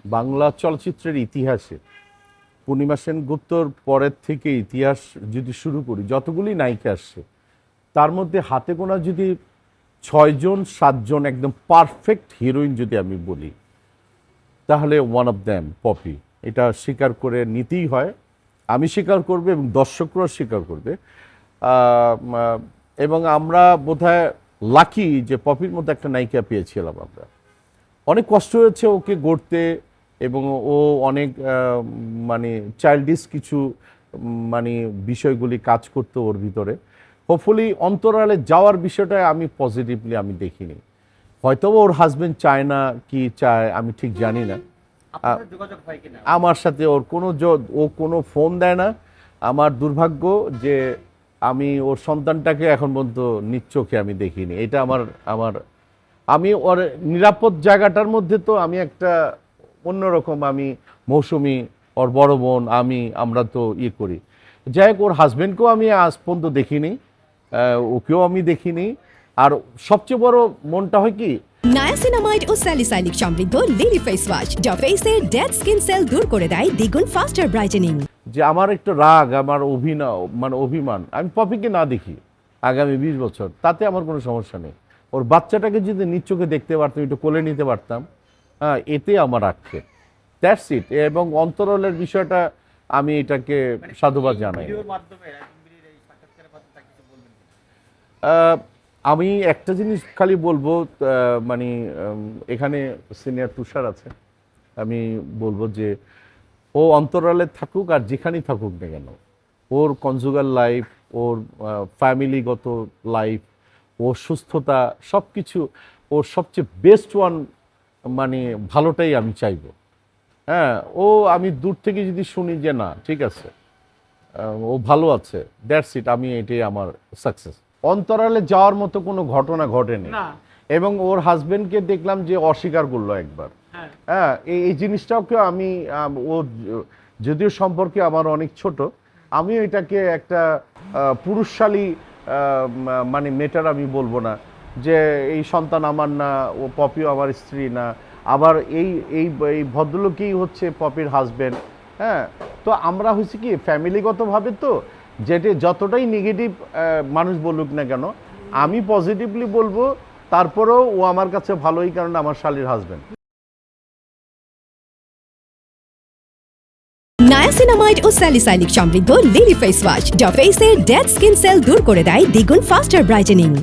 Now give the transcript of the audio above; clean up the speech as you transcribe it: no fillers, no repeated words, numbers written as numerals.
বাংলা চলচ্চিত্রের ইতিহাসে পূর্ণিমা সেনগুপ্তর পরের থেকে ইতিহাস যদি শুরু করি, যতগুলি নায়িকা আসছে তার মধ্যে হাতে গোনা যদি 6 জন 7 জন একদম পারফেক্ট হিরোইন যদি আমি বলি, তাহলে ওয়ান অফ দ্যাম পপি। এটা স্বীকার করে নিতেই হয়। আমি স্বীকার করবে এবং দর্শকরাও স্বীকার করবে। এবং আমরা বোধহয় লাকি যে পপির মধ্যে একটা নায়িকা পেয়েছিলাম। আমরা অনেক কষ্ট হয়েছে ওকে গড়তে, এবং ও অনেক মানে চাইল্ডিশ কিছু মানে বিষয়গুলি কাজ করতো ওর ভিতরে। হোপফুলি অন্তরালে যাওয়ার বিষয়টা আমি পজিটিভলি আমি দেখিনি। হয়তো ওর হাজবেন্ড চায় না, কি চায় আমি ঠিক জানি না। আমার সাথে ওর ও কোনো ফোন দেয় না। আমার দুর্ভাগ্য যে আমি ওর সন্তানটাকে এখন পর্যন্ত নিচ্চোখে আমি দেখিনি। এটা আমি ওর নিরাপদ জায়গাটার মধ্যে তো আমি একটা অন্যরকম, আমি মৌসুমি, ওর বড় বোন, আমরা তো করি। যাই হোক, ওর হাজব্যান্ডকেও আমি আজ পর্যন্ত দেখিনি, ওকেও আমি দেখিনি। আর সবচেয়ে বড় মনটা হয় কি, নায়াসিনামাইড ও স্যালিসাইলিক সমৃদ্ধ লিলি ফেস ওয়াশ যা ফেসের ডেড স্কিন সেল দূর করে দেয় দ্বিগুণ ফাস্টার ব্রাইটেনিং। যে আমার একটা রাগ, আমার অভিমান, আমি পপিকে না দেখি আগামী 20 বছর, তাতে আমার কোনো সমস্যা নেই। ওর বাচ্চাটাকে যদি নিজ চোখে দেখতে পারতাম, একটু কোলে নিতে পারতাম, এতে আমার আক্ষেপ। That's it. এবং অন্তরালের বিষয়টা আমি এটাকে সাধুবাদ জানাই। আমি একটা জিনিস খালি বলবো, মানে এখানে সিনিয়র তুষার আছে, আমি বলবো যে ও অন্তরালে থাকুক আর যেখানেই থাকুক না কেন, ওর কনজুগাল লাইফ, ওর ফ্যামিলিগত লাইফ, ওর সুস্থতা, সব কিছু ওর সবচেয়ে বেস্ট ওয়ান, মানে ভালোটাই আমি চাইবো। হ্যাঁ, আমি দূর থেকে যদি শুনি যে না ঠিক আছে, ও ভালো আছে, দ্যাটস ইট, আমি এটাই আমার সাকসেস। অন্তরালে যাওয়ার মতো কোনো ঘটনা ঘটেনি, এবং ওর হাজবেন্ডকে দেখলাম যে অস্বীকার করলো একবার। হ্যাঁ, এই জিনিসটাকে আমি ওর যদিও সম্পর্কে আমার অনেক ছোট, আমিও এটাকে একটা পুরুষশালী মানে মেটার আমি বলবো না যে এই সন্তান আমার না, ও পপিও আমার স্ত্রী না, আবার এই এই এই ভদ্রলোকেই হচ্ছে পপির হাজবেন্ড। হ্যাঁ, তো আমরা হচ্ছে কি ফ্যামিলিগতভাবে, তো যেটা যতটাই নেগেটিভ মানুষ বলুক না কেন, আমি পজিটিভলি বলবো তারপরেও ও আমার কাছে ভালোই, কারণ আমার শালীর হাজবেন্ড। নায়াসিনামাইড ও স্যালিসাইলিক সমৃদ্ধ লিলি ফেস ওয়াশ যা ফেসের ডেড স্কিন সেল দূর করে দেয় দ্বিগুণ ফাস্টার ব্রাইটেনিং।